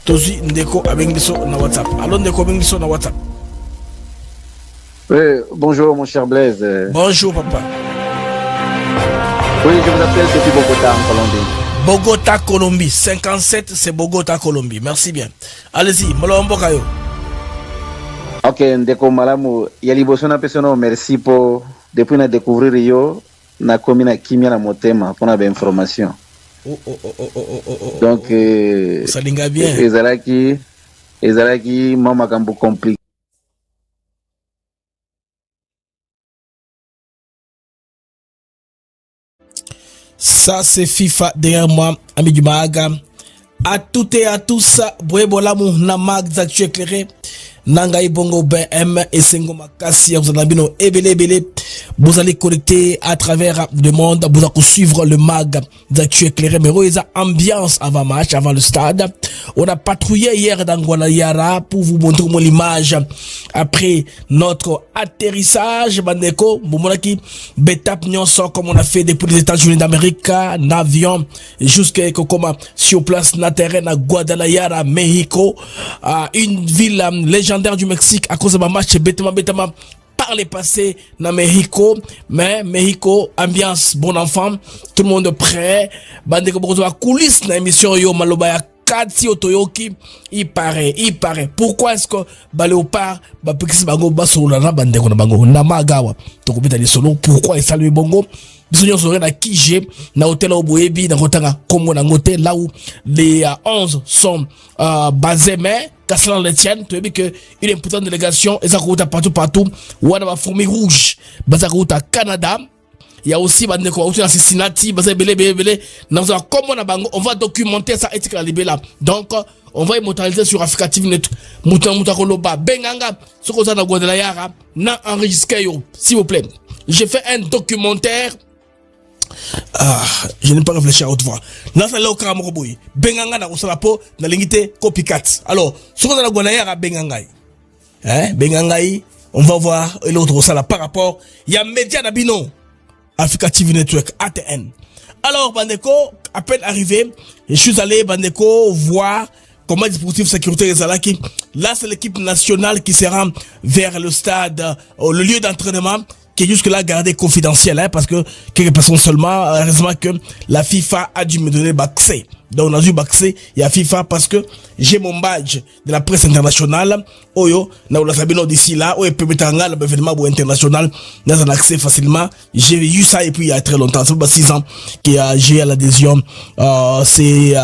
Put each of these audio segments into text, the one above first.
Tozi ndeko avec biso na WhatsApp. Allô ndeko avec biso na WhatsApp. Oui, bonjour mon cher Blaise. Bonjour papa. Oui, je vous appelle depuis Bogota en Colombie. Bogota, Colombie. 57, c'est Bogota, Colombie. Merci bien. Allez-y, Molombo Kayo. Ok, ndeko malamu. Yali bosona personne merci pour depuis na découvrir yo na commune Kimia na Motema pour na information. Donc ça linga bien. Ezalaki mama kambo compliqué. Ça c'est FIFA derrière moi, ami du Mahaga. À tout et à tous, Bouébolamu Namag d'actu éclairé. Nangai Bongo Ben M et Sengo Makasi, vous en avez no ebele. Vous allez connecter à travers le monde, vous allez suivre le mag d'actu éclairé. Mais il y a ambiance avant match, avant le stade. On a patrouillé hier dans Guadalajara pour vous montrer l'image après notre atterrissage. Bandeko, Boumonaki, Betap Nyonso, comme on a fait depuis les États-Unis d'Amérique, n'avion, jusqu'à sur place, na terrain à Guadalajara, Mexico, une ville légendaire du Mexique à cause de ma match Betama par les passés dans Mexico, mais Mexico ambiance bon enfant, tout le monde prêt. Bandeko bozo a coulisses na émission yo malobaya Katsi Otoyoki, il paraît. Pourquoi est-ce que Baléopard ba pekisi bango basolo na bandeko na bango na magawa to kopita les solo, pourquoi il salue bongo biso sore na Kije na hôtel Oboyebi na Kotanga Congo na ngote là où les 11 sont basés, mais Casselan Letienne, tu as vu que une importante délégation et ça route partout ou à fourmi rouge baza route à Canada. Il y a aussi bandeko à Cincinnati baza belé dans un comme on va documenter ça éthique la libé là. Donc on va immortaliser sur Africa TV Net muta koloba benganga ce qu'on a na Guadalajara na enregistré yo s'il vous plaît. J'ai fait un documentaire. Je n'ai pas réfléchi à haute voix. Nasa leo kama boy. Benganga na usalapo na lingite copycat. Alors, ce qu'on a na Guadalajara bengangai. Bengangai, on va voir l'autre usala par rapport il y a média d'Abino Africa TV Network ATN. Alors Bandeko, à peine arrivé, je suis allé Bandeko voir comment le dispositif sécurité les Alaki. Là, c'est l'équipe nationale qui se rend vers le stade, le lieu d'entraînement, qui est jusque-là gardé confidentiel, parce que quelques personnes seulement, heureusement que la FIFA a dû me donner accès. Donc on a dû accès, il y a FIFA parce que j'ai mon badge de la presse internationale. Oyo, na la sabino d'ici là, oyo permetanga l'événement international, dans un accès facilement. J'ai eu ça et puis il y a très longtemps, ça fait 6 ans que j'ai l'adhésion. C'est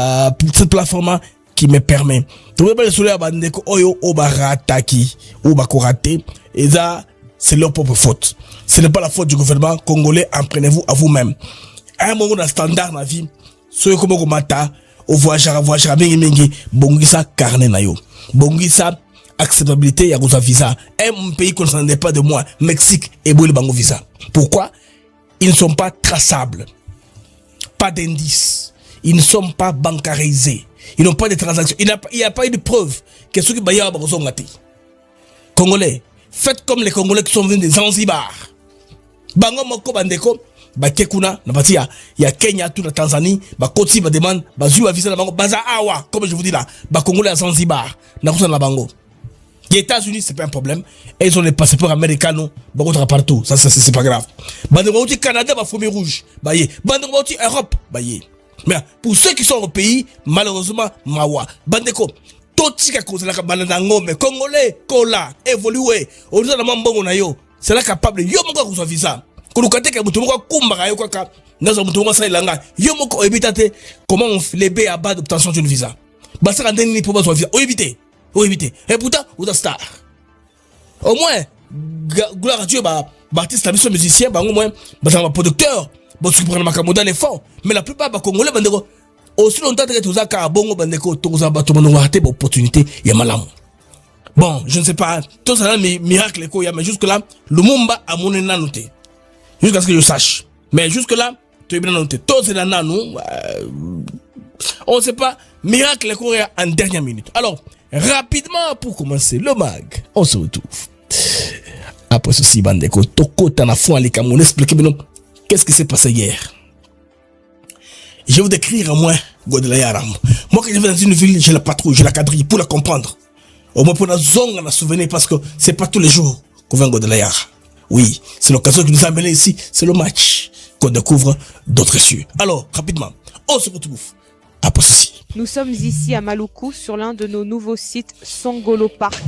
cette plateforme qui me permet. Tout le monde a bandeko oyo obarataki, obakorate, et ça c'est leur propre faute. Ce n'est pas la faute du gouvernement congolais, en prenez-vous à vous-même. À un moment de standard dans la vie, soyez comme au mata, au voyageur, mingi, bongisa carnet na yo. Bongisa acceptabilité, ya goza visa. Un pays qu'on ne s'en pas de moi, Mexique et Boule Bango visa. Pourquoi? Ils ne sont pas traçables. Pas d'indices. Ils ne sont pas bancarisés. Ils n'ont pas de transactions. Il n'y a pas eu de preuve que ceux qui baillent à Barozongati. Congolais, faites comme les Congolais qui sont venus des Zanzibar. Bango moko bandeko, ba kekuna, na bati ya Kenya, tout la Tanzanie, ba koti ba demande, ba zua visa na bango, baza awa, comme je vous dis là, ba Congolais à Zanzibar, na kusa na bango. Les États-Unis, c'est pas un problème. Et ils ont les passeports américains, ba contre partout, ça c'est pas grave. Bandeko au Canada, ba fourmi rouge, ba yé. Bandeko au Europe, ba yé. Mais pour ceux qui sont au pays, malheureusement, mawa. Bandeko, totika kozala ka banana ngombe, Congolais, kola, évoluer. Au lieu de mambongo na yo, c'est là capable yo moko ko visa. Kolukate ka mutu moko kumba yo kaka. Nazo mutu moko sa ilanga. Yo moko ebitate comment on les bé à bas d'obtention d'une visa. Ba ça ndeni ni pour ba visa. O éviter. Et pourtant, ou star. Au moins gloire à Dieu artiste la mission musicien au moins ba producteur, ba tu prendre makamoda les fonds. Mais la plupart ba congolais bandeko aussi longtemps que tout ça ka bongo bandeko to za ba to mono raté opportunité ya malamu. Bon, je ne sais pas, tout ça là miracle ko ya mais jusque là Lumumba a mon noté. Jusqu'à ce que je sache. Mais jusque là, tu es bien noté. Tout c'est là nous on ne sait pas miracle ko en dernière minute. Alors, rapidement pour commencer le mag, on se retrouve. Après ceci bandeko toko tana fond les Camerounais expliquez nous qu'est-ce qui s'est passé hier. Je vais vous décrire moi Guadalajara. Moi quand je vais dans une ville, je la patrouille, je la quadrille pour la comprendre. Au moins pour la zone, on a souvenir parce que c'est pas tous les jours qu'on vient à Guadalajara. Oui, c'est l'occasion qui nous a amené ici, c'est le match qu'on découvre d'autres cieux. Alors, rapidement, on se retrouve après ceci. Nous sommes ici à Maluku sur l'un de nos nouveaux sites Songolo Park,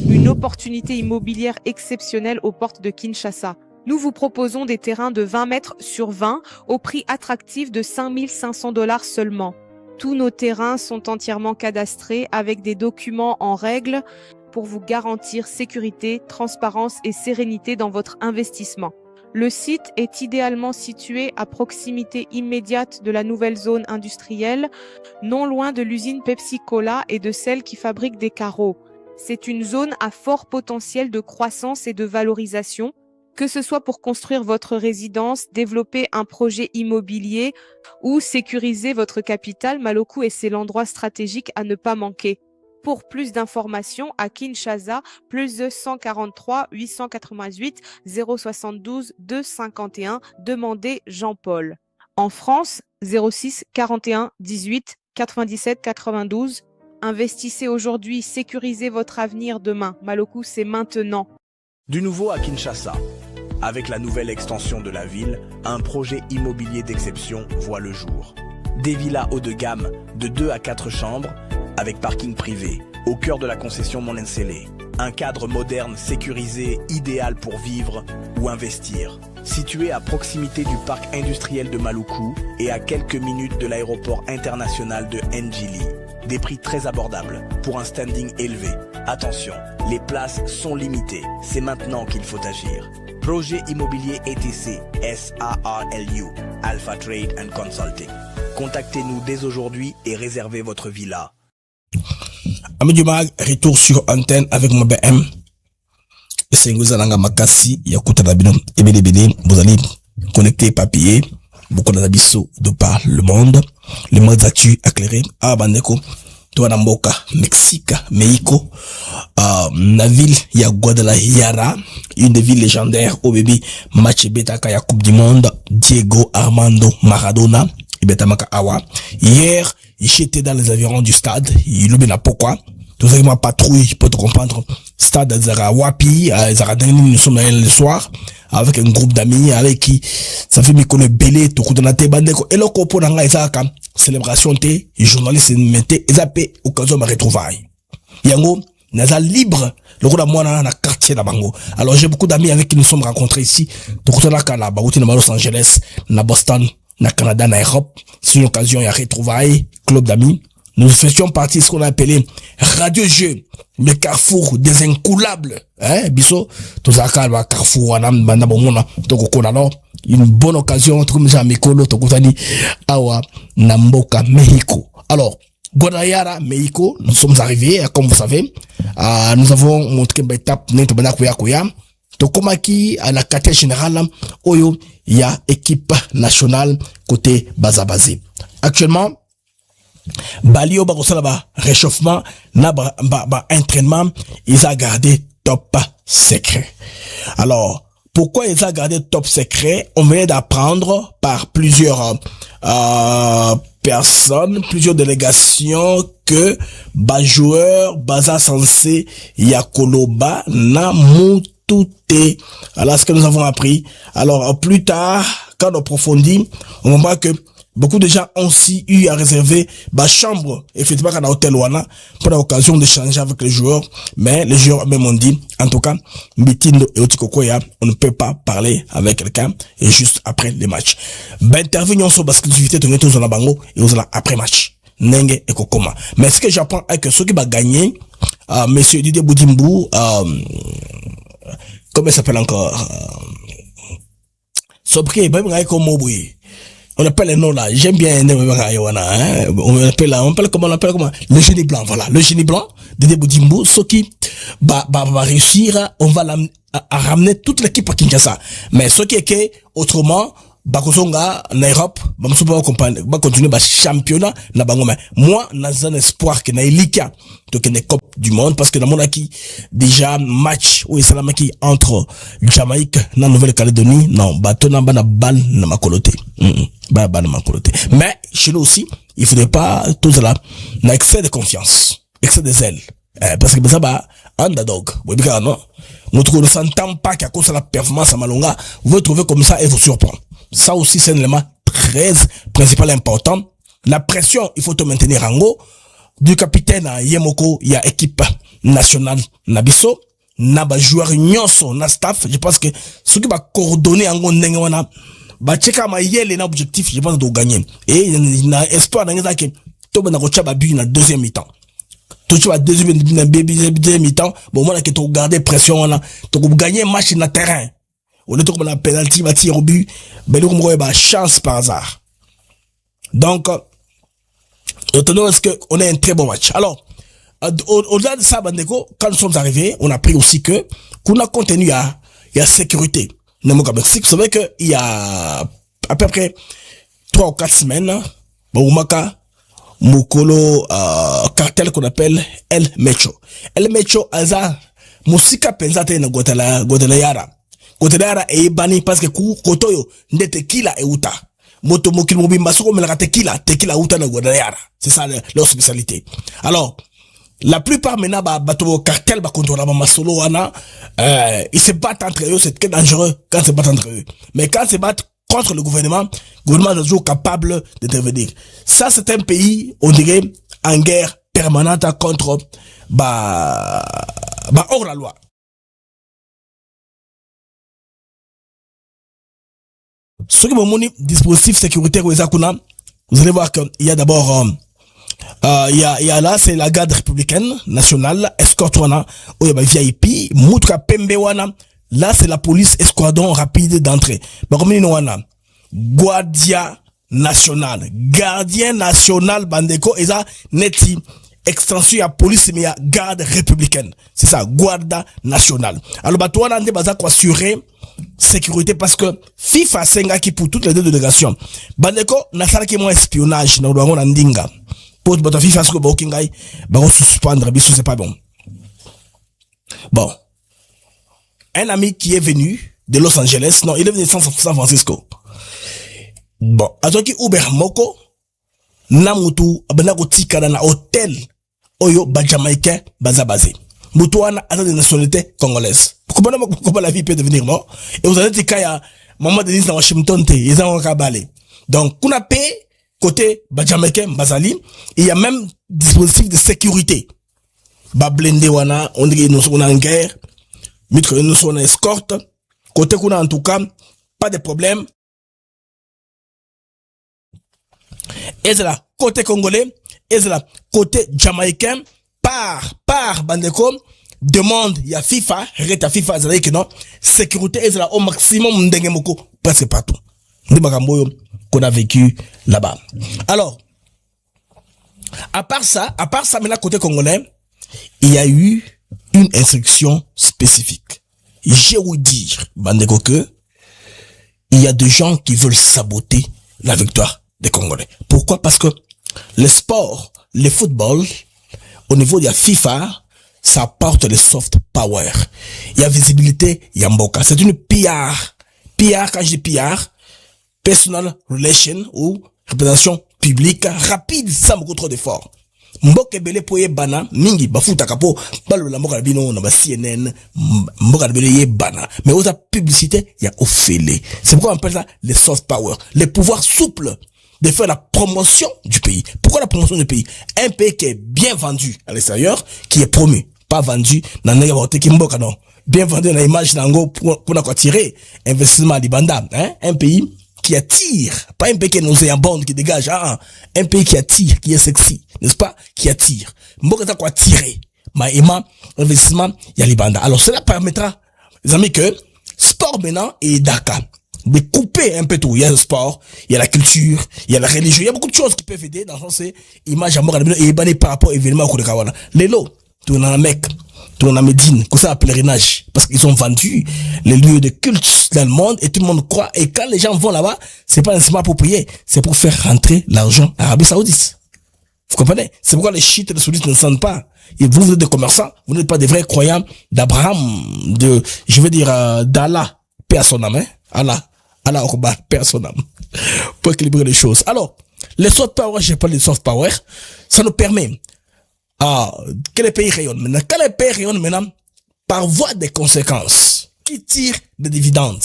une opportunité immobilière exceptionnelle aux portes de Kinshasa. Nous vous proposons des terrains de 20 mètres sur 20 au prix attractif de 5 500 $ seulement. Tous nos terrains sont entièrement cadastrés avec des documents en règle pour vous garantir sécurité, transparence et sérénité dans votre investissement. Le site est idéalement situé à proximité immédiate de la nouvelle zone industrielle, non loin de l'usine Pepsi-Cola et de celle qui fabrique des carreaux. C'est une zone à fort potentiel de croissance et de valorisation, que ce soit pour construire votre résidence, développer un projet immobilier ou sécuriser votre capital. Maluku est l'endroit stratégique à ne pas manquer. Pour plus d'informations, à Kinshasa, plus 143 888 072 251, demandez Jean-Paul. En France, 06 41 18 97 92. Investissez aujourd'hui, sécurisez votre avenir demain. Maluku, c'est maintenant. Du nouveau à Kinshasa. Avec la nouvelle extension de la ville, un projet immobilier d'exception voit le jour. Des villas haut de gamme de 2 à 4 chambres avec parking privé au cœur de la concession Monensele. Un cadre moderne sécurisé idéal pour vivre ou investir. Situé à proximité du parc industriel de Maluku et à quelques minutes de l'aéroport international de Njili. Des prix très abordables pour un standing élevé. Attention, les places sont limitées. C'est maintenant qu'il faut agir. Projet immobilier ETC, SARLU, Alpha Trade and Consulting. Contactez-nous dès aujourd'hui et réservez votre villa. Ami du mag, retour sur antenne avec mon BM. C'est Nguzananga Makasi, Yakuta Nabino, EBDBD, vous allez connecter papier, beaucoup d'abisso de par le monde. Les modes actus éclairés, Bandeko, Toanamboka, Mexique, Mexico, la ville, ya Guadalajara, une des villes légendaires au bébé, match Betaka, ya Coupe du Monde, Diego Armando Maradona, et Betamaka Awa. Hier, j'étais dans les environs du stade, il a pourquoi. Tout ça, ma patrouille, pour te comprendre, stade Zara Wapi, Zaradani, nous sommes là le soir, avec un groupe d'amis, avec qui, ça fait m'y belé, tout coup de la bandeko, et le copo d'anga, Zaka, célébration té, journaliste, mettez, et zappé, occasion de retrouvailles. Yango, naza libre, le coup moi, dans la quartier de Bango. Alors, j'ai beaucoup d'amis avec qui nous sommes rencontrés ici, tout coup de la Canada, Los Angeles, na Boston, na Canada, na Europe. C'est une occasion, il y a retrouvailles, club d'amis. Nous faisions partie de ce qu'on a appelé Radio Jeu, le carrefour des incoulables. Biso, tout ça, carrefour, une bonne occasion, comme ça, Mikolo, Tokutani, Awa, Namboka, Mexico. Alors, Guadalajara, Mexico, nous sommes arrivés, comme vous savez, nous avons montré une étape, Tokomaki, à la quartier générale, Oyo, il y a équipe nationale côté Bazabazé. Actuellement, Balio Barosala réchauffement, na entraînement, ils ont gardé top secret. Alors, pourquoi ils ont gardé top secret? On venait d'apprendre par plusieurs personnes, plusieurs délégations que joueur baza censé Yakoloba na Mutute. Alors, ce que nous avons appris. Alors, plus tard, quand on approfondit, on voit que beaucoup de gens ont aussi eu à réserver chambre, effectivement, à l'hôtel Wana, pour l'occasion d'échanger avec les joueurs. Mais les joueurs même ont dit, en tout cas, Mitindo et Otikokoya, on ne peut pas parler avec quelqu'un et juste après les matchs. Intervenons sur basketivité de Neto Zolabango et aux après match. Nenge et Kokoma. Mais ce que j'apprends est que ceux qui va gagner, monsieur Didier Boudimbu, comment il s'appelle encore? Sobri, on appelle les noms là, j'aime bien, on appelle comment, le génie blanc, voilà, le génie blanc, Dédé Boudimbo, ce qui va réussir, on va à ramener toute l'équipe à Kinshasa. Mais ce qui est que, autrement, bakozonga na Europe bamuso ba continuer ba championnat na bango. Mais moi dans un espoir que na elika to que ne coupe du monde, parce que na monaki déjà match où Salamaki entre Jamaïque na Nouvelle-Calédonie, non bato na bana bal na makoloté ba na makoloté. Mais chez nous aussi il faudrait pas tout cela na excès de confiance, excès de zèle, parce que ça ba underdog bobika non notre ne s'entend pas qu'à cause de la performance à Malonga vous trouvez comme ça et vous surprend. Ça aussi, c'est un élément très principal important. La pression, il faut te maintenir en haut. Du capitaine à Yemoko, il y a équipe nationale Nabiso, Naba joueur nyonso, na staff. Je pense que ce qui va coordonner en haut, ba cheka ma yele na objectif, je pense de gagner. Et na espoir dans les que to na kocha ba but na deuxième mi-temps. Tout tu vas deuxième mi-temps, bon moi là que tu garder pression on a, tu gagner match na terrain. Au lieu de la penalty, va tirer au but, ben nous avons chance par hasard. Donc, maintenant, est-ce qu'on a un très bon match? Alors, au-delà de ça, Bandeko, quand nous sommes arrivés, on a pris aussi que, qu'on a contenu, il y a sécurité. Vous savez qu'il y a à peu près 3 ou 4 semaines, bon, Mukolo, cartel qu'on appelle El Mecho. El Mecho, Aza, Musika Penzate na Guadalajara. Kotelera e bani parce que kotoyo nde tequila e uta. Moto mokil mobimba soko melaka tequila uta na Guadalajara. C'est ça leur spécialité. Alors, la plupart maintenant bato cartel ba contrôler ba masolo wana ils se battent entre eux, c'est très dangereux quand ils se battent entre eux. Mais quand ils se battent contre le gouvernement est toujours capable d'intervenir. Ça c'est un pays, on dirait en guerre permanente contre hors la loi. Ce qui est dispositif sécuritaire vous allez voir qu'il y a d'abord il y a là c'est la garde républicaine nationale escorte wana où il y a VIP mutka pembe wana là c'est la police escadron rapide d'entrée gardien national bandeko eza neti extension à police mais à garde républicaine, c'est ça, guarda nationale. Alors bato wana nde baza ko assurer sécurité parce que FIFA senga qui pour toutes les deux délégations bandeko na sala ki mo espionnage na lwango na ndinga pour bato FIFA ce que ba kingai ba ko suspendre biso, c'est pas bon. Bon, un ami qui est venu de Los Angeles, non il est venu de San Francisco, bon azoki Uber moko na mutu abana ko tikana na hôtel oyo ba jamaïcain baza basé mutu wana a de nationalité congolaise. Comment la vie peut devenir mort? Et vous avez dit qu'il y a maman Denise dans Washington ils ont kabalé. Donc qu'on a payé côté ba jamaïcain bazali, il y a même dispositif de sécurité ba blindé wana on dit nous sommes en guerre, mitre nous sommes en escorte côté qu'on a en tout cas pas de problème. Et c'est là, côté congolais, et c'est là, côté jamaïcain, par bandeko, demande, il y a FIFA, reta FIFA, c'est que non, sécurité, et c'est là, au maximum, mdengemoko, presque partout. Qu'on a vécu là-bas. Alors, à part ça, maintenant, côté congolais, il y a eu une instruction spécifique. J'ai ouï dire, bandeko, que, il y a des gens qui veulent saboter la victoire des Congolais. Pourquoi? Parce que le sport, le football, au niveau de la FIFA, ça apporte le soft power. Il y a visibilité, il y a mboka. C'est une PR. PR, quand je dis PR, personal relation ou représentation publique rapide, sans beaucoup trop d'efforts. Mboka bele poye bana, mingi, bafuta kapo, balo la mboka bino, na ba CNN, mboka bele ye bana. Mais aux publicité, il y a Ophélie. C'est pourquoi on appelle ça le soft power. Le pouvoir souple de faire la promotion du pays. Pourquoi la promotion du pays? Un pays qui est bien vendu à l'extérieur, qui est promu, pas vendu dans n'importe qui mboka non. Bien vendu dans l'image d'ango pour attirer investissement à Libanda, hein? Un pays qui attire, pas un pays qui nous est en bande, qui dégage, hein? Un pays qui attire, qui est sexy, n'est-ce pas? Qui attire. Mboka ça quoi attirer. Ma investissement, il y a Libanda. Alors cela permettra, les amis, que sport maintenant est Dakar. De couper un peu tout. Il y a le sport, il y a la culture, il y a la religion, il y a beaucoup de choses qui peuvent aider dans le sens image à mort et banné par rapport à événements au Kodekawana. Les lots, tu n'as un mec, tourner à Médine, comme ça, à pèlerinage. Parce qu'ils ont vendu les lieux de culte dans le monde et tout le monde croit. Et quand les gens vont là-bas, c'est pas nécessairement pour prier, c'est pour faire rentrer l'argent à Arabie Saoudite. Vous comprenez? C'est pourquoi les chiites et les sunnites ne sentent pas. Et vous êtes des commerçants, vous n'êtes pas des vrais croyants d'Abraham, d'Allah, paix à son âme, hein? Allah Akbar, paix à son âme. Pour équilibrer les choses. Alors, les soft power, j'ai parlé de soft power, ça nous permet que les pays rayonnent. Maintenant, quand les pays rayonnent maintenant, par voie des conséquences, qui tirent des dividendes?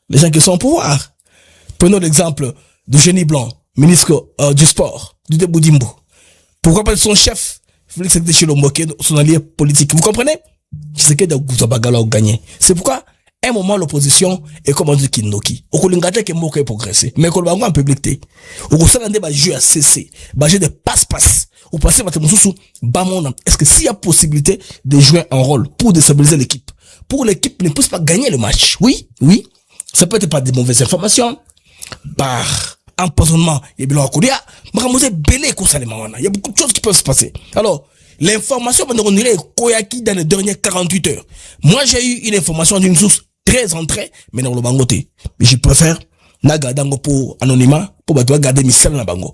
Les gens qui sont au pouvoir. Prenons l'exemple de Jenny Blanc, ministre du sport, du Boudimbo. Pourquoi pas son chef, Félix Tshisekedi, son allié politique? Vous comprenez? Tshisekedi a gagné. C'est pourquoi, à un moment, l'opposition est comme on dit Kindoki. Au Kolingate, qui est mort progresser. Mais qu'on va en public, au Kosalande, jeu à cesser. Jeu de passe-passe. Au passé, est-ce que s'il y a possibilité de jouer un rôle pour déstabiliser l'équipe, pour l'équipe ne puisse pas gagner le match? Oui. Ça peut être par des mauvaises informations, par empoisonnement, il y a beaucoup de choses qui peuvent se passer. Alors, l'information, on dirait Koyaki dans les dernières 48 heures. Moi, j'ai eu une information d'une source très entrée, mais dans le bangoté. Mais je préfère, Nagadango pour anonymat, pour garder mystère dans le bango.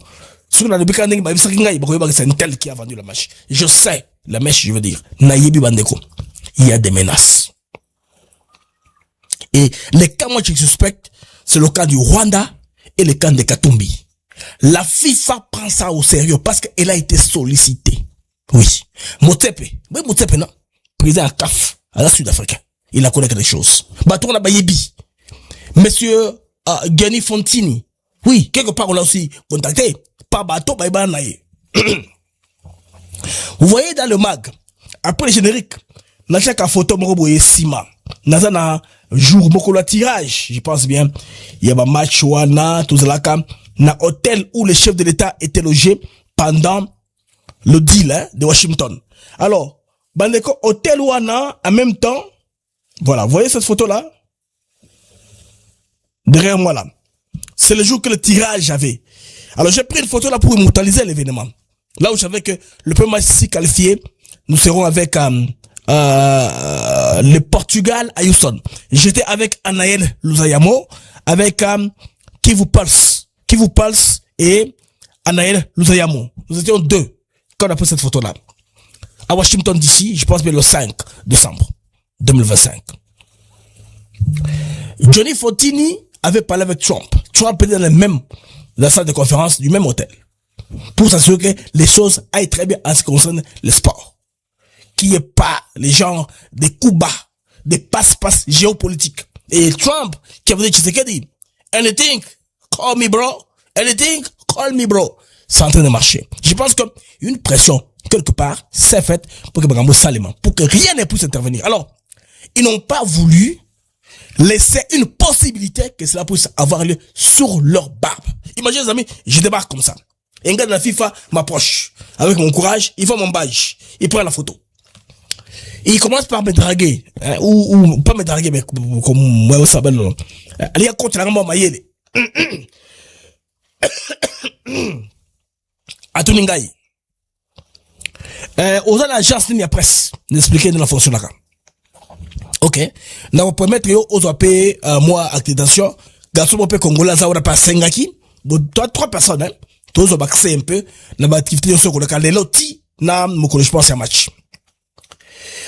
C'est un tel qui a vendu la mèche. Je sais, la mèche, je veux dire, Nayebi Bandeko. Il y a des menaces. Et les cas, moi, je suspecte, c'est le cas du Rwanda et le cas de Katumbi. La FIFA prend ça au sérieux parce qu'elle a été sollicitée. Oui. Motepe, non? Président à CAF, à la Sud-Afrique. Il a connu quelque chose. Baton a Bayebi. Monsieur, Gianni Fontini. Oui, quelque part, on l'a aussi contacté. Pas bateau, naïe. Vous voyez dans le mag, après le générique, dans chaque photo, Moroboye Sima. Dans un jour, beaucoup de tirage, je pense bien. Il y a un match, wana, tout ça, na hôtel où le chef de l'État était logé pendant le deal, de Washington. Alors, Bandeko, hôtel wana, en même temps, voilà, vous voyez cette photo-là? Derrière moi, là. C'est le jour que le tirage avait. Alors, j'ai pris une photo là pour immortaliser l'événement. Là où je savais que le premier match si qualifié, nous serons avec le Portugal à Houston. J'étais avec Anaël Luzayamo, avec Kivu Pulse et Anaël Luzayamo. Nous étions deux quand on a pris cette photo-là. À Washington DC, je pense bien le 5 décembre 2025. Johnny Fontini avait parlé avec Trump. Trump était dans la salle de conférence du même hôtel. Pour s'assurer que les choses aillent très bien en ce qui concerne le sport. Qu'il n'y ait pas les genres des coups bas, des passe-passe géopolitiques. Et Trump, qui avait dit Tshisekedi, anything, call me bro. Anything, call me bro. C'est en train de marcher. Je pense que une pression, quelque part, s'est faite pour que Bagambo Salima, pour que rien ne puisse intervenir. Alors, ils n'ont pas voulu laisser une possibilité que cela puisse avoir lieu sur leur barbe. Imaginez les amis, je débarque comme ça. Un gars de la FIFA m'approche. Avec mon courage, il voit mon badge. Il prend la photo. Et il commence par me draguer. Hein, ou pas me draguer, mais comme moi, ça s'appelle. Il y a contre la rambo maïele. À Tuningaï. Aux agence de la presse, d'expliquer de la fonction là. Ok. Nous allons permettre aux OP, moi, accréditation. Garçon, OP Congolais, ça va pas Sengaki. Trois personnes, hein. Tous ont accès un peu. Dans l'activité, sur le cas, les lotis, n'a, je pense, un match.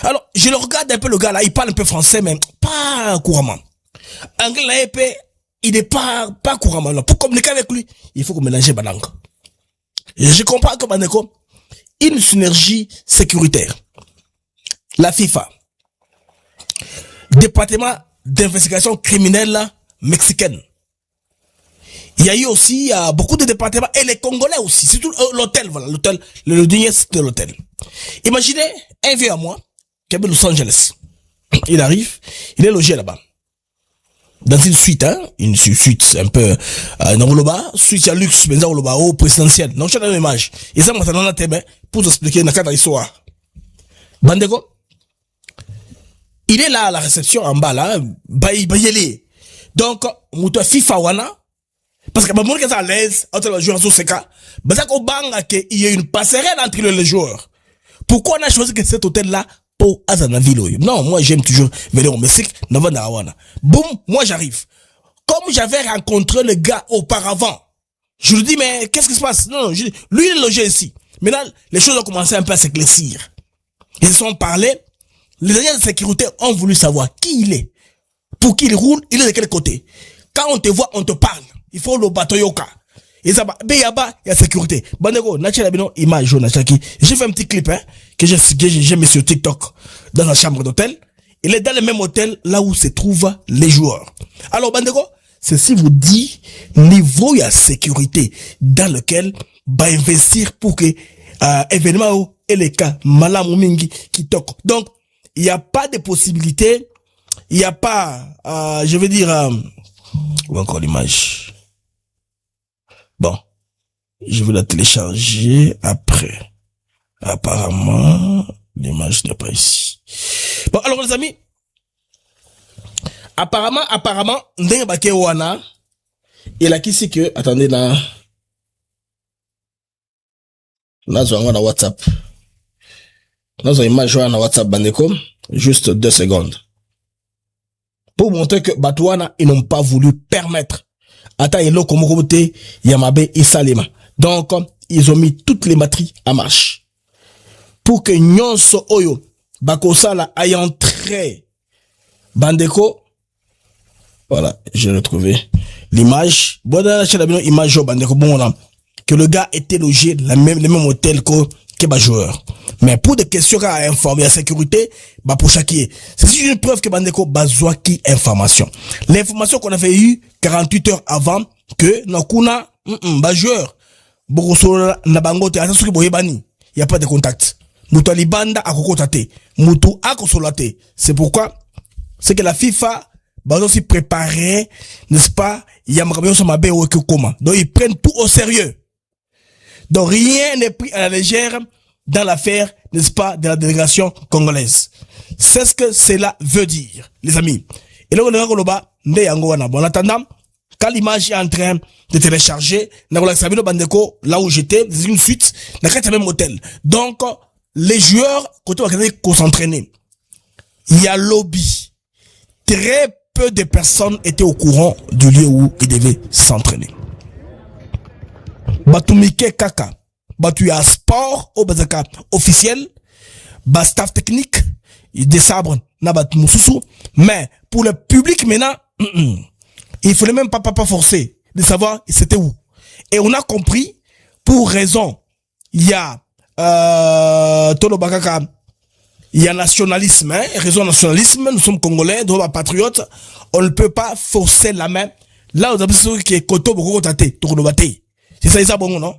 Alors, je le regarde un peu, le gars là, il parle un peu français, mais pas couramment. Anglais, là, il n'est pas couramment, là. Pour communiquer avec lui, il faut qu'on mélange les langues. Je comprends que, Bandeko, une synergie sécuritaire. La FIFA. Département d'investigation criminelle mexicaine. Il y a eu aussi beaucoup de départements et les Congolais aussi, surtout l'hôtel, voilà, l'hôtel, le dernier site de l'hôtel. Imaginez un vieux à moi qui habite Los Angeles. Il arrive, il est logé là-bas. Dans une suite, hein, une suite un peu dans le bas, suite à luxe, mais dans le bas, au présidentiel. Donc, je donne une image. Et ça, maintenant, on a thème pour expliquer dans quelle histoire. Bandeko. Il est là à la réception en bas là, bayeli. Donc, muto FIFA wana parce que mon est à l'aise entre les joueurs sur CK. Parce qu'au banga qu'il y a une passerelle entre les joueurs. Pourquoi on a choisi que cet hôtel là po azana vilo. Non, moi j'aime toujours venir au Mexique, Navana. Boum, moi j'arrive. Comme j'avais rencontré le gars auparavant, je lui dis, mais qu'est-ce qui se passe? Non, lui il est logé ici. Maintenant, les choses ont commencé un peu à s'éclaircir. Ils se sont parlé. Les agents de sécurité ont voulu savoir qui il est. Pour qui il roule, il est de quel côté. Quand on te voit, on te parle. Il faut le bateau yoka. Et ça, il y a sécurité. Bandego, image, j'ai fait un petit clip, que j'ai mis sur TikTok, dans la chambre d'hôtel. Il est dans le même hôtel, là où se trouvent les joueurs. Alors, Bandego, ceci vous dit, niveau, il y a sécurité, dans lequel, investir pour que, événement, et les cas, malam mingi, qui toquent. Donc, il n'y a pas de possibilité, il n'y a pas, je veux dire, où encore l'image? Bon, je vais la télécharger après. Apparemment, l'image n'est pas ici. Bon, alors les amis, apparemment, ndenge bake wana, il a qui c'est que, attendez là, on a WhatsApp. Dans une image na WhatsApp bandeko, juste 2 secondes. Pour montrer que Batouana, ils n'ont pas voulu permettre. Attends, il y comme côté Yamabe et Salema. Donc, ils ont mis toutes les matrices en marche. Pour que Nyonso Oyo, Bakosala aille entrer. Bandeko. Voilà, j'ai retrouvé l'image. Bon, dans la image, Bandeko, bon, que le gars était logé le même hôtel que joueur. Mais pour des questions à informer, à sécurité, pour chaque c'est une preuve que Bandeko bazwa qui information. L'information qu'on avait eue 48 heures avant que Nakuna, joueur, Borosola, Nabangote, il n'y a pas de contact. Moutou Alibanda a kokotate. Moutou a konsolate. C'est pourquoi, c'est que la FIFA, va aussi préparer, n'est-ce pas, il y a donc ils prennent tout au sérieux. Donc rien n'est pris à la légère dans l'affaire, n'est-ce pas, de la délégation congolaise. C'est ce que cela veut dire, les amis. Et là, on a en attendant, quand l'image est en train de télécharger, là où j'étais, c'est une suite, dans le même hôtel. Donc, les joueurs, quand on s'entraîner, il y a lobby. Très peu de personnes étaient au courant du lieu où ils devaient s'entraîner. Batumike kaka, batu ya sport au bazaka officiel, ba staff technique, des sabres na bat mususu, mais pour le public maintenant, il fallait même pas forcer de savoir c'était où. Et on a compris pour raison, il y a Tolo Bakaka, il y a nationalisme, raison nationalisme, nous sommes congolais, nous sommes patriotes, on ne peut pas forcer la main. Là, vous avez ce qui est koto boko tate, toro bate. C'est ça bon, non?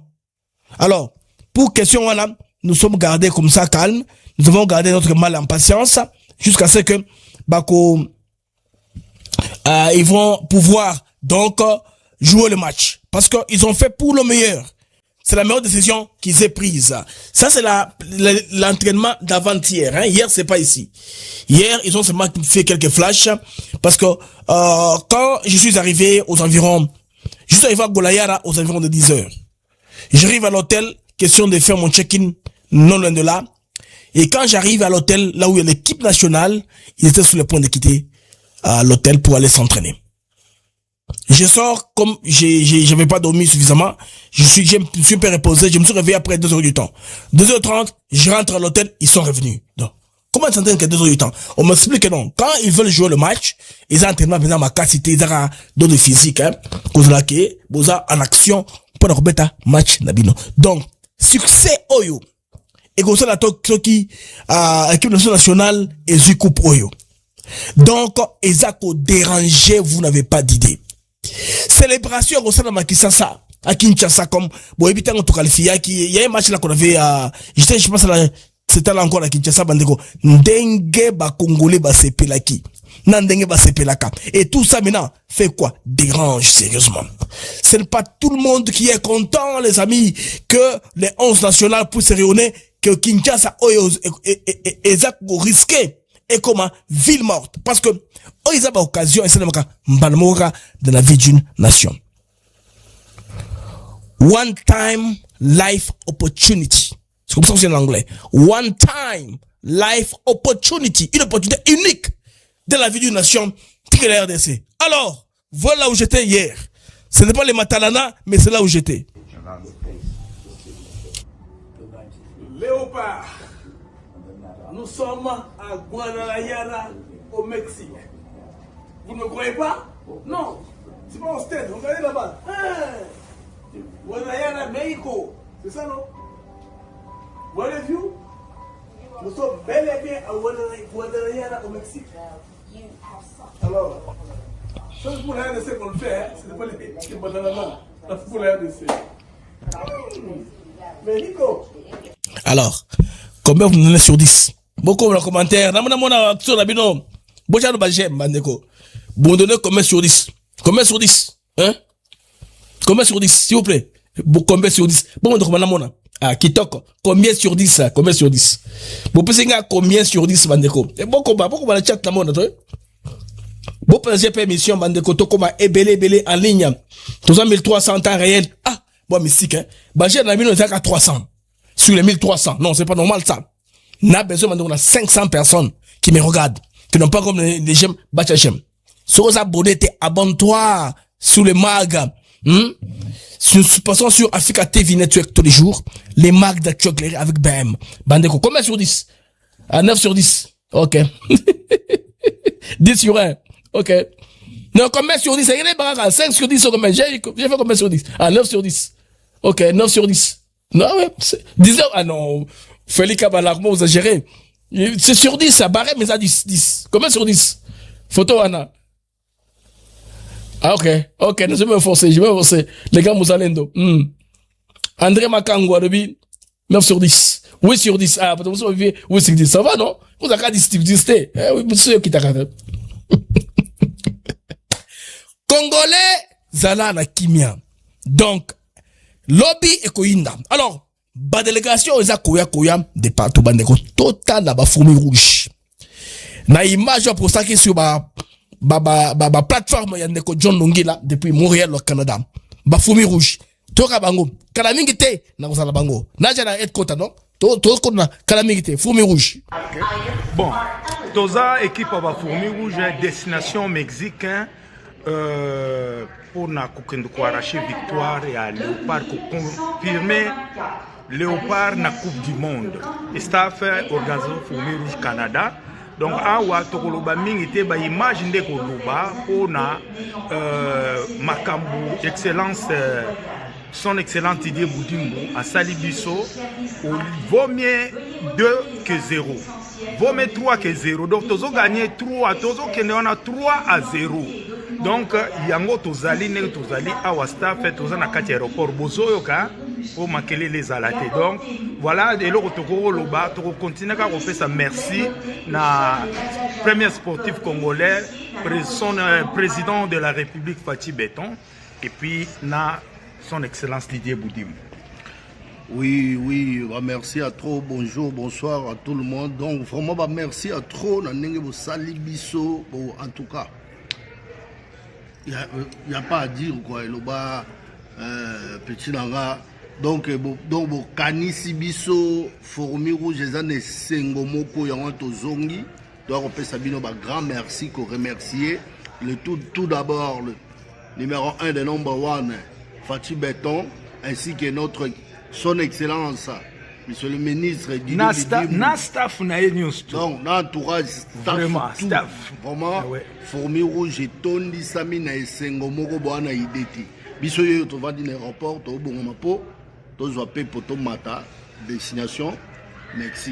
Alors, pour question, voilà, nous sommes gardés comme ça, calme. Nous avons gardé notre mal en patience jusqu'à ce que, ils vont pouvoir, donc, jouer le match. Parce qu'ils ont fait pour le meilleur. C'est la meilleure décision qu'ils aient prise. Ça, c'est l'entraînement d'avant-hier, hein. Hier, c'est pas ici. Hier, ils ont seulement fait quelques flashs. Parce que, quand je suis arrivé aux environs, je suis arrivé à Golayara aux environs de 10 heures. J'arrive à l'hôtel, question de faire mon check-in non loin de là. Et quand j'arrive à l'hôtel, là où il y a l'équipe nationale, ils étaient sur le point de quitter l'hôtel pour aller s'entraîner. Je sors comme j'avais pas dormi suffisamment. Je me suis un peu reposé. Je me suis réveillé après 2 heures du temps. 2h30, je rentre à l'hôtel, ils sont revenus. Donc, comment ils s'entraînent qu'à 2 heures du temps? On m'explique que non. Quand ils veulent jouer le match, ils entraînent maintenant ma capacité, ils ont donné physique, hein. Cause là que, boza en action, pour leur bêta match nabino. Donc, succès oyo. Et comme ça, la toki, équipe nationale, et du coupe oyo. Donc, Ezako dérangé, vous n'avez pas d'idée. Célébration au sein de Makisasa, à Kinshasa, comme, bon, évidemment, on te qualifie, il y a un match là qu'on avait, je pense c'était là encore à Kinshasa, bandeko, ndenge ba Congolais ba sepelaki, ndenge ba sepelaka. Et tout ça maintenant, fait quoi? Dérange, sérieusement. Ce n'est pas tout le monde qui est content, les amis, que les 11 nationales puissent se réunir, que Kinshasa, exactement risqué. Et comment ville morte, parce que ils ont l'occasion et c'est de la vie d'une nation. One time life opportunity. C'est comme ça que c'est en anglais. One time life opportunity, une opportunité unique dans la vie d'une nation qui est la RDC. Alors, voilà où j'étais hier. Ce n'est pas les Matalana, mais c'est là où j'étais. Léopard, nous sommes à Guadalajara, au Mexique. Vous ne croyez pas? Non, c'est pas un stade, regardez là-bas. Guadalajara, Mexico, c'est ça non? Voyez-vous? Nous sommes bel et bien à Guadalajara, au Mexique. Alors, ça c'est pour la RDC qu'on le fait, hein? Ce n'est pas les Guadalajara, c'est pour la RDC. Mexico. Alors, combien vous me donnez sur 10? Beaucoup dans les commentaires. Namona sur la bino. Boja no bajem bandeko. Vous me donnez combien sur 10? Combien sur 10? Hein? Combien sur 10 s'il vous plaît? Combien sur 10? Bon donc namona. Ah, Kitoko. Combien sur 10 ça? Combien sur 10? Vous pensez nga combien sur 10 bandeko? Et bon combat, la chat namona toi. Bon pensez pas émission bandeko to combat belé en ligne. 1300 temps réel. Ah, bon mystique hein. Bajem na bino à 300. Sur les 1300. Non, c'est pas normal ça. On a besoin de 500 personnes qui me regardent, qui n'ont pas comme les j'aime, battre j'aime. Sur les abonnés, abonne-toi sur les mags. Passons sur Africa TV Network tous les jours. Les mags d'actualité avec BM. Bandeko, combien sur 10? À 9 sur 10. Ok. 10 sur 1. Ok. Non, combien sur 10? 5 sur 10 sur combien? J'ai fait combien sur 10? À 9 sur 10. Ok, 9 sur 10. Non, ouais, 19, ah non, Félix Kabbalah, comment vous a géré? C'est sur 10, ça barré, mais ça 10. Combien sur 10? Photo, Anna. Ah, ok, je vais me forcer. Les gars, Mousalendo. André Makangwa, 9 sur 10. Oui, sur 10. Ah, peut-être vous avez oui, sur 10. Ça va, non? Vous avez dit 10. Oui, monsieur, qui t'a regardé. Congolais, Zala na Kimia. Donc, lobby et koyinda. Alors, ba délégation eza koya de partout bandeko total na ba fourmi rouge. Na image pour ça qui sur ba plateforme ya ndeko John Longila depuis Montréal au Canada. Ba fourmi rouge. Toka bango. Kala mingi te na kozala bango. Na jana headquarter non? To kona kala mingi te fourmi rouge. Bon, toza équipe ba fourmi rouge destination Mexique hein. Pour arracher victoire et à Léopard pour confirmer Léopard na Coupe du Monde. Et staff organisé Fourmi Rouge Canada. Donc awa tokoloba mingi te ba image nde koloba pour na makambu excellence son excellence Didier Boudimbo à Salibiso vaut mieux 2 que 0. Vaut mieux 3 que 0. Donc tozo gagné 3, tozo kende on a 3 à 0. Donc yango tozali awa staff tozana kati aéroport bozoyoka pour makele les alaté. Donc voilà et le rotoko loba to continuer ka faire merci na premier sportif congolais président de la République Fathi Béton et puis na son excellence Didier Boudim. Oui, bah merci à trop, bonjour, bonsoir à tout le monde. Donc vraiment bah merci à trop na ndenge bo salibiso en tout cas. Il n'y a pas à dire quoi, il a petit nanga. Donc kanisi biso fourmi rouge ezane sengomoko yango tozongi. Donc on peut sabino ba grand merci qu'on remercier le tout d'abord le numéro 1 de number 1 Fathi Béton ainsi que notre son excellence monsieur le ministre na staff na news donc l'entourage staff vraiment fourmi rouge et tondi sami na esengo moko bwana ideti biso yo to vandi na aéroport to bongo mapo to zo pe poto mata destination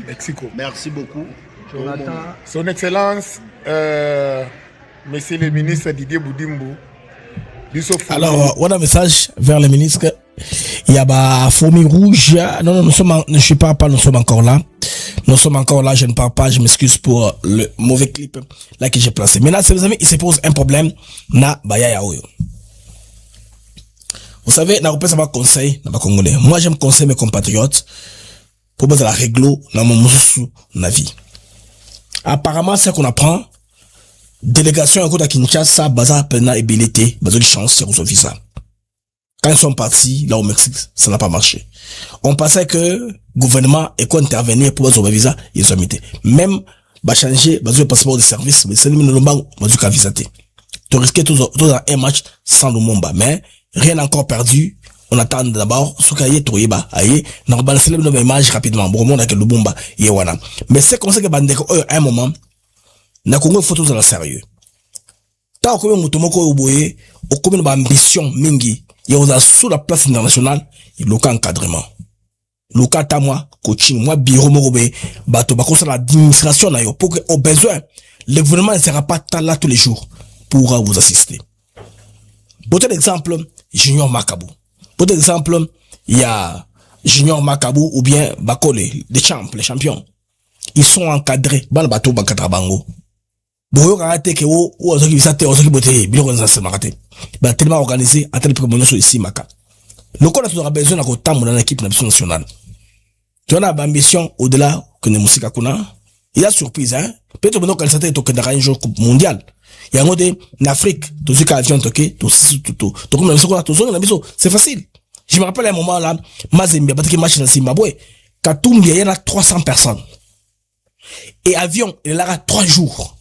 Mexico. Merci beaucoup Jonathan. Son excellence monsieur le ministre Didier Boudimbo. Alors, on a un message vers le ministre. Il y a bah fourmi rouge. Non, nous sommes encore là. Nous sommes encore là. Je ne parle pas. Je m'excuse pour le mauvais clip là que j'ai placé. Maintenant, mes amis, il se pose un problème. Na baya oyo. Vous savez, na repère ça va conseil na ba congolais. Moi, j'aime conseiller mes compatriotes pour mettre la réglo dans mon mususu na vie. Apparemment, c'est qu'on apprend. Délégation à Kinshasa, baza pena ébélité, baza de chance, c'est visa. Quand ils sont partis, là au Mexique, ça n'a pas marché. On pensait que gouvernement et quoi intervenir pour avoir visa, ils ont mis. Même, bah changer, bah le passeport de service, mais c'est le minimum, bah du cas visa. Tu risquais tout dans un match sans le Mumba. Mais, rien encore perdu. On attend d'abord, ce qu'il y a, tout bah, aïe, n'a pas laissé le image rapidement. Bon, on a que le Mumba, yewana. Mais c'est comme ça que Bandeko, à un moment, n'a qu'une photo dans la sérieux. Tant que Moutomoko Oboye, au commune d'ambition, mingi, il y a sous la place internationale, il y a aucun encadrement. Le cas à moi, coaching, moi, bureau, morobé, bateau, bah, comme ça, l'administration, là, pour que, au besoin, le gouvernement ne sera pas là tous les jours pour vous assister. Pour exemple, Junior Macabou. Pour exemple, il y a Junior Macabou ou bien Bakole, les champions. Ils sont encadrés, dans le bateau, Bankatrabango. Boyo karate ke wo ozoki bisate ozoki bote biloko nzanse makate ba tellement organisé à tel point sur ici maka le corps a besoin de temps dans l'équipe nationale. Tu as une ambition au-delà que ne musika kuna il y a surprise hein peut-être que quand ça est toqué dans un jour mondial il y a un mode en Afrique tout ce avion toqué tout comme la mission tout ça c'est facile. Je me rappelle un moment là Mazembe battu match dans Zimbabwe Katumbi il y en a 300 personnes et avion il a 3 jours.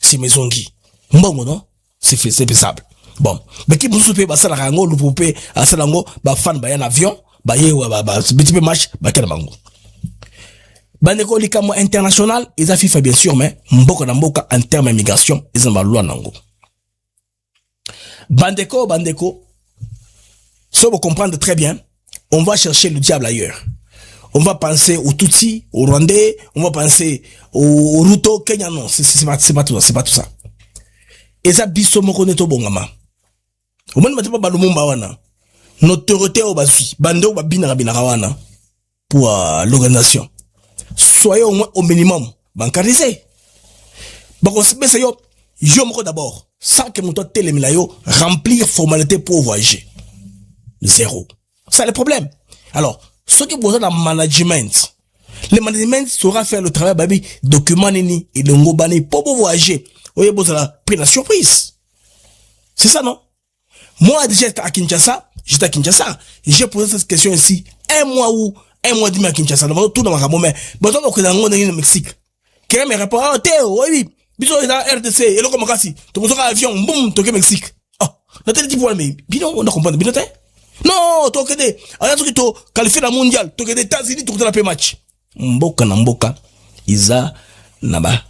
C'est Maisongi. Bon, non? C'est faisable. Bon. Mais qui vous soupe, bah, ça, la rango, le poupée, à ça, l'ango, bah, fan, bah, un avion, bah, petit peu match, bah, quel mango. Bandeko, l'ikamo international, ils a FIFA, bien sûr, mais, mboka en termes d'immigration, ils ont loi nango. Bandeko, ça, vous comprendre très bien, on va chercher le diable ailleurs. On va penser au Tutsi, au Rwandais, on va penser au Ruto, Kenya, non, c'est pas tout ça. Et ça, biso moko neto bongama. Au moins, ma pas balumumba wana. Notre autorité au basui, bando ba bina wana. Pour l'organisation. Soyez au moins au minimum bancarisé. Bako se yo, yo moko d'abord. Sans que mon télémila yo, remplir formalité pour voyager. Zéro. C'est le problème. Alors, ce qui besoin d'un management. Le management saura faire le travail, baby, document nini, et le ngobani, pour voyager. Vous avez besoin de prendre la surprise. C'est ça, non? Moi, déjà, j'étais à Kinshasa. J'ai posé cette question ici. Un mois et demi à Kinshasa. Tout dans ma ramon, mais, bon, donc, on est au Mexique. Quelqu'un me répond, oh, Théo, oui, bisous, il y a RDC, et le comme kasi. Tu peux avion, boum, tu es au Mexique. Oh, la télé dit pour mais, bidon, on a compris, bidon, non, tu es alors tu es qualifié la mondiale, tu es des États-Unis, tu es la paix match. Mboka na mboka, Isa, naba,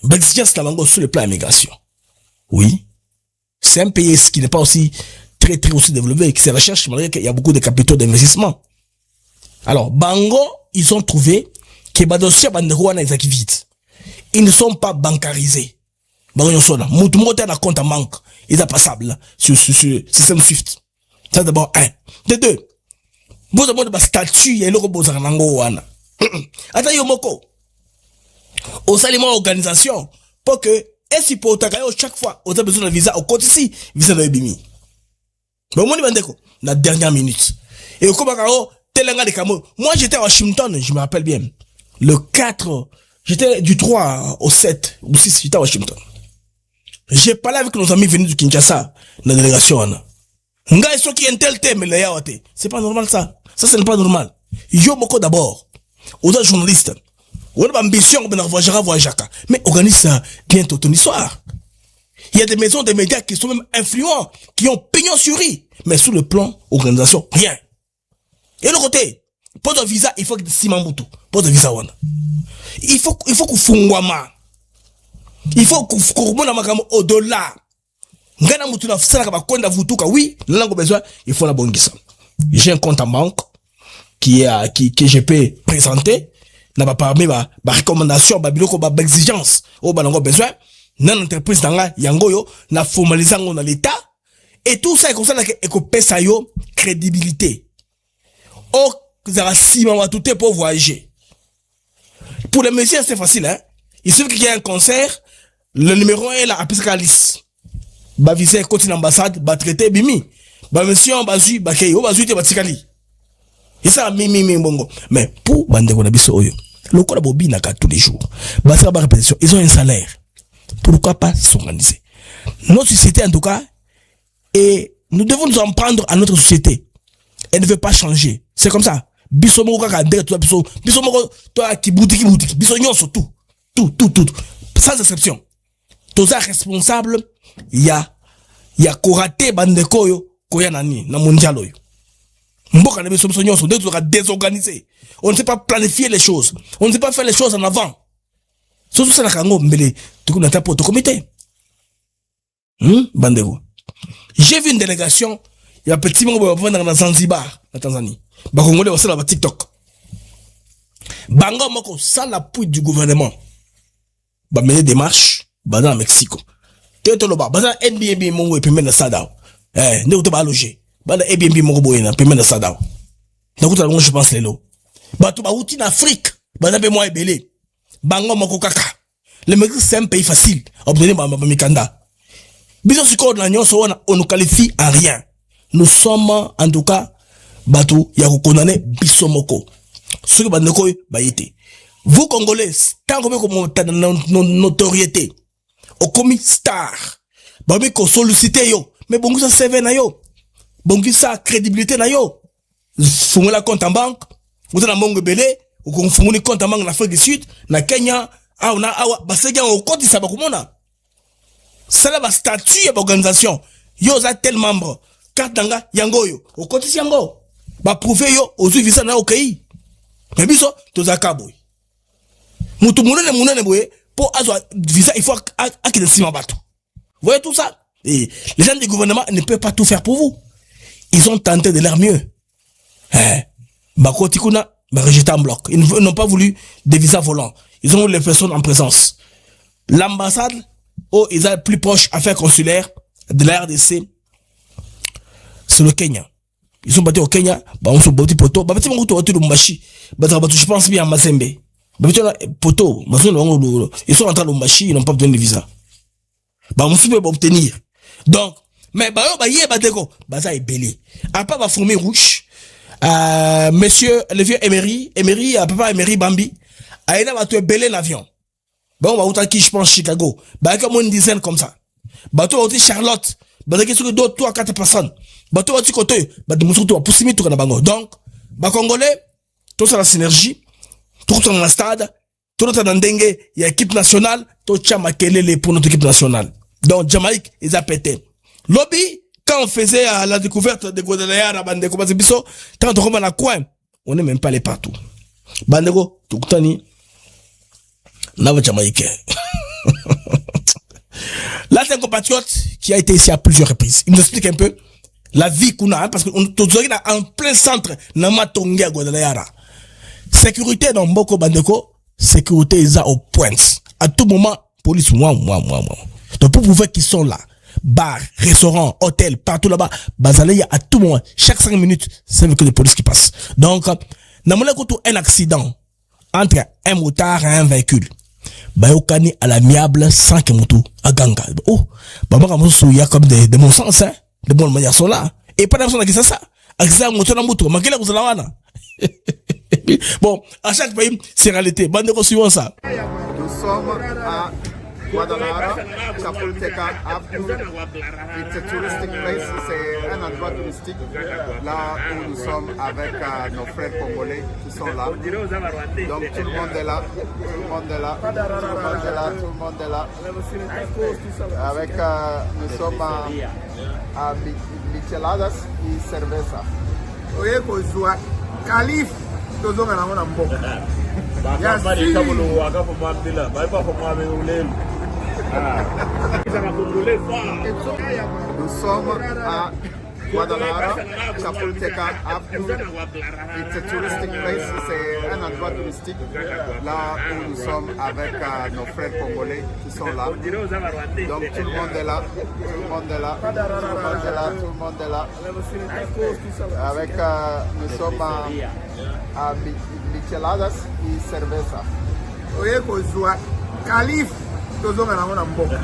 Bexigence Kamango sur le plan immigration. Oui. C'est un pays qui n'est pas aussi très aussi développé, qui se recherche, malgré qu'il y a beaucoup de capitaux d'investissement. Alors, Bango, ils ont trouvé que Badosia Banderouana est qui vite. Ils ne sont pas bancarisés. Bango Yosona, Moutumote na compte en banque. Ils sont passables, sur système Swift. Ça d'abord, un. De deux. Vous avez un statut, il y a le robot Zanango Wana. Attends, Yomoko. Au saliment organisation, pour que, et si pour Takayo, chaque fois, on a besoin de visa, au côté ici, visa de Bimi. Mais moi, la dernière minute. Et au Kobakaro, Telanga de Kamo. Moi, j'étais à Washington, je me rappelle bien. Le 4, j'étais du 3 au 7, ou 6, j'étais à Washington. J'ai parlé avec nos amis venus du Kinshasa, la délégation, Nga iso qui intel thème le yaote. C'est pas normal ça. Ça ce n'est pas normal. Yo moko d'abord. Aux autres journalistes. On a ambition de voyager. Mais organise ça bientôt ton histoire. Il y a des maisons de médias qui sont même influents, qui ont pignon sur riz. Mais sous le plan organisation, rien. Et le côté, pour de visa, il faut que Simambutu. Pour de visa one. Il faut que Fungwama. Il faut que Fungwama au-delà. Ngana mutu na fusana kaba kwenda vutuka oui lango besoin il faut la bongisa. J'ai un compte en banque que je peux présenter na ba parmi ba recommandation ba biloko ba exigence au ba lango besoin na entreprise nanga yango yo na formaliser ngo na l'état et tout ça est comme ça que ko pesa yo crédibilité. Oh zara sima wa tout pour voyager. Pour les messieurs c'est facile hein. Il suffit qu'il y ait un concert, le numéro 1 est là après la liste. Ba visa côté l'ambassade, ba traité bimi. Ba monsieur bazui ba kay, bazui te batikali. Et ça mi bongo. Mais pour bande ko na biso oyo, le ko la bobina ka tous les jours. Ba ça ba répétition, ils ont un salaire. Pourquoi pas s'organiser? Notre société en tout cas est nous devons nous en prendre à notre société. Elle ne veut pas changer. C'est comme ça. Biso moko kaka ndenge toi biso moko toi qui boutique biso nyonso tout. Sans exception. Toza responsable ya koraté bandeko yo koya nani na mondial yo. Mboka na biso nyonso ndenge toza désorganisé. On ne sait pas planifier les choses. On ne sait pas faire les choses en avant. Surtout ça la kango mbele tu connais ta poto comité. Bandeko. J'ai vu une délégation, il y a un petit moment où on va dans Zanzibar, en Tanzanie. Bah, Congolais, on va TikTok. Bango moko, sans l'appui du gouvernement, bah, mener des marches, bah, dans le Mexique. T'es là-bas, bah, dans Airbnb, mon, et puis mettre ça down. Ne vous pas loger. Bah, dans Airbnb, mon, et puis mettre ça down. Donc, je pense, les lots. Bah, tout, bah, outil d'Afrique, bah, dans moi, et belé. Bango moko kaka. Le Mexique, c'est un pays facile. Obtenir, bah, Mikanda. On nous qualifie à rien. Nous sommes, en tout cas, bateau, ya condamné bisomoko. Ce que bandeko bayete. Vous, Congolais, tant que vous avez notoriété, au commis star, babi ko sollicité yo, mais bon, ça CV na yo. Bon, ça crédibilité na yo. Fumez la compte en banque, vous avez un mongo belé, ou fumez compte en banque en Afrique du Sud, na Kenya, basega au compte, ça va comment c'est là, statut et organisation. Yo, za tel membre. Carte d'anga, yango yo. Au côté yango. Ba prouver yo, aux visa na okay. Mais biso, toza kaboy. Moutou mounene boye, pour avoir visa, il faut qu'il s'y bateau. Vous voyez tout ça? Et les gens du gouvernement ne peuvent pas tout faire pour vous. Ils ont tenté de leur mieux. Ba kotikuna, ba rejeté en bloc. Ils n'ont pas voulu des visas volants. Ils ont voulu les personnes en présence. L'ambassade, ils sont plus proches affaires consulaires de la RDC. C'est le Kenya. Ils sont battus au Kenya. Bah, on se battu poto. Bah, je pense bien à Mazembe. Poto. Ils sont entrés au Lumbashi. Ils n'ont pas besoin de visa. Bah, on peut obtenir. Donc, mais, bah, ça est belé. Après, va former rouge. Monsieur, le vieux Emery, papa Emery Bambi. Aïda va te belé l'avion. Bon, on va je pense Chicago. Bah, comme une dizaine comme ça. Bah, toi, Charlotte. Bah, tu as 2, 3, 4 personnes. Bah, toi, tu côté. Bah, tu as poussé tout dans bango. Donc, bah, Congolais, tout ça la synergie. Tout dans la stade. Tout dans dengue. Il y a équipe nationale. Tout ça makelele pour notre équipe nationale. Donc, Jamaïque, ils a pété. Lobby, quand on faisait la découverte de Guadalajara, Bandeko, Bazibiso, quand on remet la coin, on n'est même pas allé partout. Bandeko, tout tani. Nava Jamaïcain. Là, c'est un compatriote qui a été ici à plusieurs reprises. Il nous explique un peu la vie qu'on a, parce qu'on est en plein centre, Namatongue à Guadalajara. Sécurité dans Mboko Bandeko, sécurité ils ont au point. À tout moment, police, moi. Donc, pour prouver qu'ils sont là, bar, restaurant, hôtel, partout là-bas, Bazalé, à tout moment, chaque 5 minutes, c'est que les polices qui passent. Donc, n'a un accident entre un motard et un véhicule. Bayokani à l'amiable sans que moutou à ganga. Oh, baba comme ça comme de bon sens hein, de bonne manière sont là. Et pas d'absence qui ça. Accident moto na moutou, makela ko zalawana. Bon, à chaque pays, c'est réalité. Bande suivant ça. Nous sommes à Guadalajara, Chapultepec Avenue. It's a touristic place, c'est un endroit touristique là où nous sommes avec nos frères congolais qui sont là. Donc tout le monde est là, tout le monde est là. Avec, nous sommes à micheladas et cerveza. Oye kozwa Calif tozonga nango na mboka. Nous sommes à Guadalajara, Chapultepec Avenue. It's a touristic place, c'est un endroit touristique là où nous sommes avec nos frères congolais qui sont là. Donc tout le monde est là, tout le monde est là. Avec, nous sommes à micheladas et cerveza. Oye kozwa Calif tozonga nango na mboka.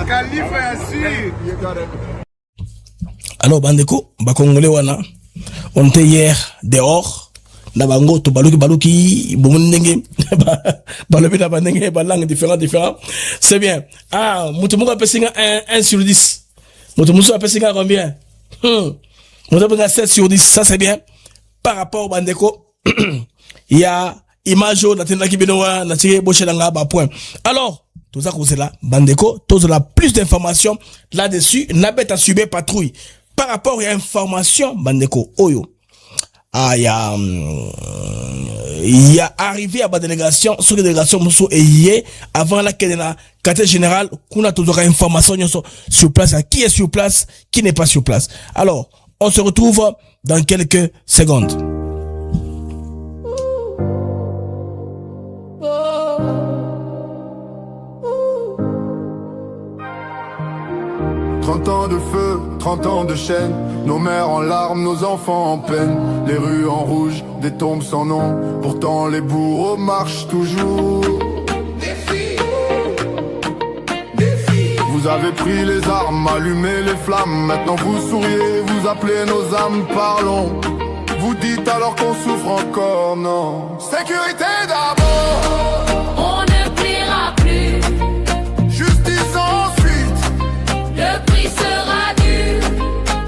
Khalifa Yassir. Alors Bandeko, Bakongolais wana, on était hier dehors, na bango to baluki bon ndenge balobi na bandenge ba langue différent c'est bien. Mutu moko apesinga 1 sur 10. Mutu musu apesinga combien? Mutu apesinga 7 sur 10, ça c'est bien. Par rapport au bandeko il y a image na tena ki benowa na tire bochelanga ba point. Alors tout ça cause là bandeko tous la plus d'informations là-dessus na bête à subir patrouille par rapport à information bandeko oyo. Il y a arrivé à la délégation sur la délégation Moussou et hier avant la quartier général qu'on a toujours information sur place, qui est sur place, qui n'est pas sur place. Alors on se retrouve dans quelques secondes. « 30 ans de feu, 30 ans de chaîne, nos mères en larmes, nos enfants en peine, les rues en rouge, des tombes sans nom, pourtant les bourreaux marchent toujours. Vous avez pris les armes, allumé les flammes, maintenant vous souriez, vous appelez nos âmes, parlons. Vous dites alors qu'on souffre encore, non. Sécurité d'abord. On ne pliera plus. Justice ensuite. Le prix sera dur.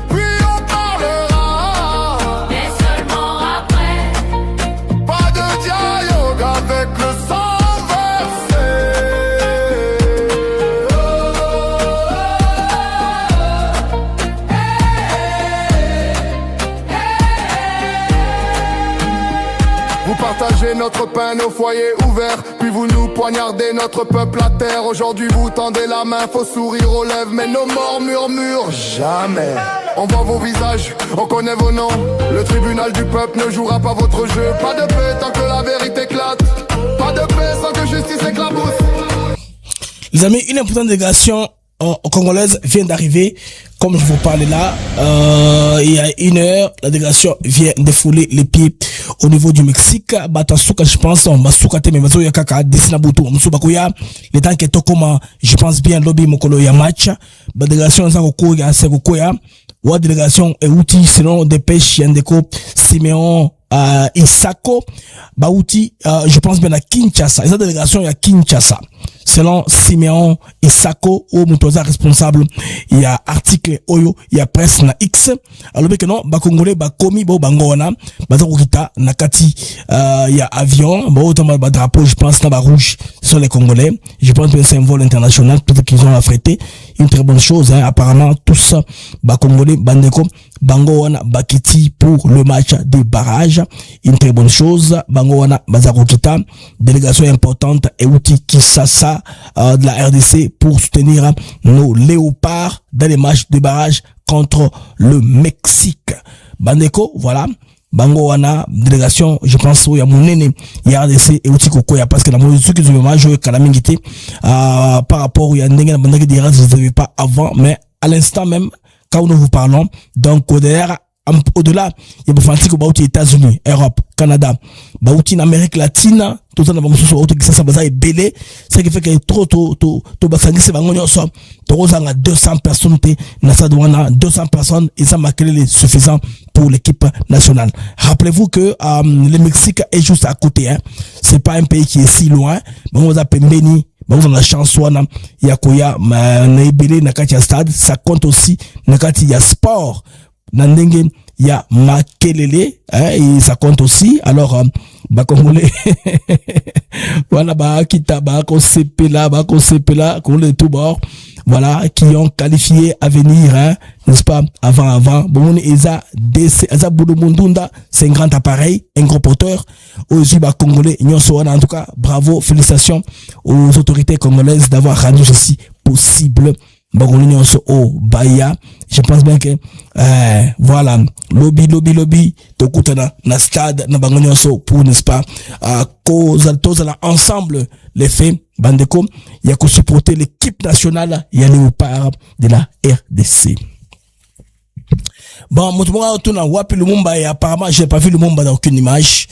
Puis on parlera. Mais seulement après. Pas de dialogue avec le sang versé. Vous partagez notre pain, nos foyers ouverts, puis vous nous poignardez notre peuple à terre. Aujourd'hui vous tendez la main, faut sourire aux lèvres, mais nos morts murmurent jamais. On voit vos visages, on connaît vos noms. Le tribunal du peuple ne jouera pas votre jeu. Pas de paix tant que la vérité éclate. Pas de paix sans que justice éclabousse. Les amis, une importante délégation congolaise vient d'arriver. Comme je vous parlais là, il y a 1 heure, la délégation vient défouler les pieds au niveau du Mexique. Batasuka, je pense, Masuka te mezo ya kaka desina butu Msubakuya. Le temps que Tokoma, je pense bien lobby mokolo ya match. Ba délégation za kokoya, c'est kokoya. Wa délégation est outil selon dépêche Yandeko Simeon Isako Bauti, je pense bien à Kinshasa. La délégation à Kinshasa. Selon Simeon Isako, au Mutoza responsable, il y a article Oyo, il y a presse na X. Alors que non, ba Congolais, ba komi, ba bangona, ba zakokita, nakati, il y a avion, ba autant ba drapeau, je pense, na ba rouge sur les Congolais. Je pense que c'est un vol international, peut-être qu'ils ont affrété. Une très bonne chose, hein. Apparemment, tous, ba Congolais, bandeko, Bangoana Bakiti pour le match de barrage. Une très bonne chose. Bangoana Bazarokita, délégation importante et outil Kisasa de la RDC pour soutenir nos léopards dans les matchs de barrage contre le Mexique. Bandeko, voilà. Bangoana, délégation, je pense, où il y a mon aîné, il y a RDC et outil Kokoya, parce que la moitié qui ont joué Kalamingité, par rapport, il y a Nengen Bandaki des je ne savais pas avant, mais à l'instant même, quand nous vous parlons, donc au-delà, il y a des fanatiques aux États-Unis, Europe, Canada, en Amérique latine, tout ça, ça est belé, ce qui fait que trop, c'est 200 personnes, 200 personnes, et ça m'a créé suffisant pour l'équipe nationale. Rappelez-vous que, le Mexique est juste à côté, hein. C'est pas un pays qui est si loin, mais on a Pembeni, on a la chance, il y a Koya, Naibele, Nakati ya stade, ça compte aussi, Nakati ya sport, Nandenge, il y a Makelele, hein, et ça compte aussi, alors, Congolais, voilà, Kita, Sepela, Congolais de tout bord, voilà, qui ont qualifié à venir, hein, n'est-ce pas, avant, bon, Eza Boulomundunda, c'est un grand appareil, un gros porteur, aux Congolais, en tout cas, bravo, félicitations aux autorités congolaises d'avoir rendu ceci possible. Au Baya, je pense bien que voilà, lobby tokutana na stade na bangonyoso pour, n'est-ce pas, cause ensemble les faits bandeko il y a que supporter l'équipe nationale, il y a léopard de la RDC. Bon, moi tourna wapi Lumumba et apparemment j'ai pas vu Lumumba dans aucune image.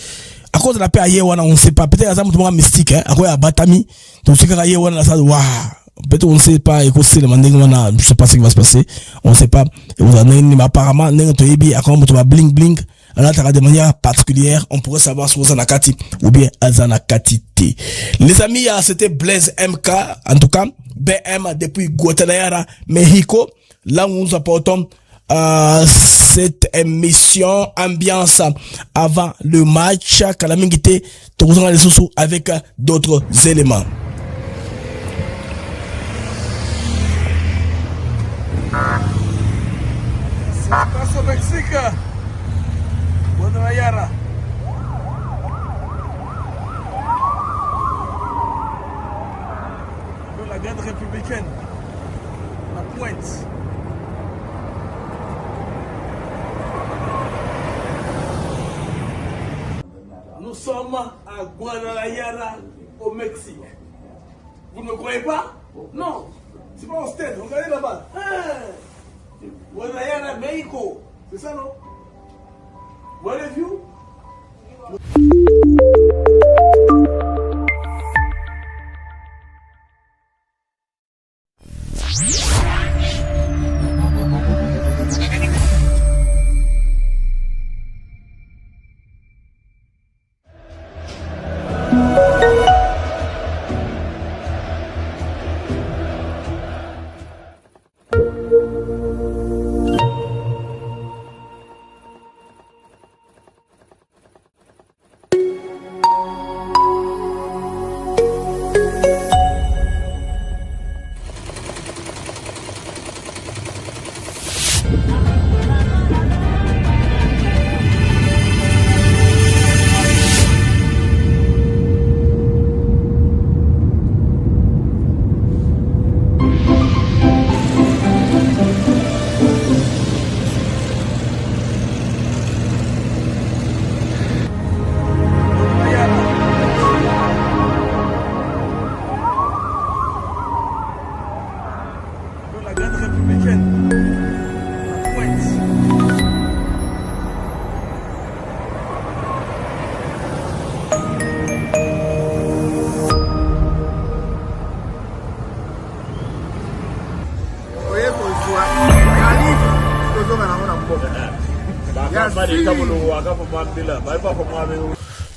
À cause de la paix à Yewana, on sait pas, peut-être à mystique, hein, à quoi à Batami, donc c'est qu'à Yewana ça waouh. Peut-être on ne sait pas, écoute, c'est le manding, je sais pas ce qui va se passer, on ne sait pas, apparemment, n'est-ce pas, bling bling, de manière particulière, on pourrait savoir si vous en avez ou bien Azana Katité. Les amis, c'était Blaise MK, en tout cas, BM depuis Guadalajara, Mexico. Là où nous apportons cette émission ambiance avant le match, Kalamingité, avec d'autres éléments. Paso Mexique, Guadalajara. De la garde républicaine, la pointe. Nous sommes à Guadalajara, au Mexique. Vous ne croyez pas? Non, c'est pas au stade, regardez là-bas. Guadalajara, Mexico. C'est ça, non? What have you?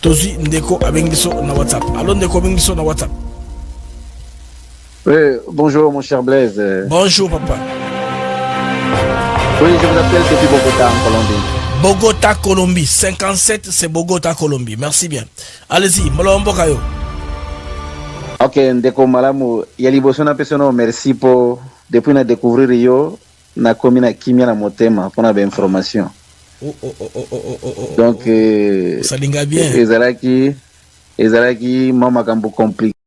Tozi Ndeko Abengiso na WhatsApp. Allô Ndeko Abengiso na WhatsApp. Oui, bonjour mon cher Blaise. Bonjour papa. Oui, je vous appelle depuis Bogota en Colombie. Bogota, Colombie. 57, c'est Bogota, Colombie. Merci bien. Allez-y, Malombo Kayo. Ok, Ndeko Malamu, Yaliboso na personne, merci pour depuis na découvrir yo na commune Kimia na Motema pour na information. Donc, ça linga bien. Ezalaki, mama kambu compliqué.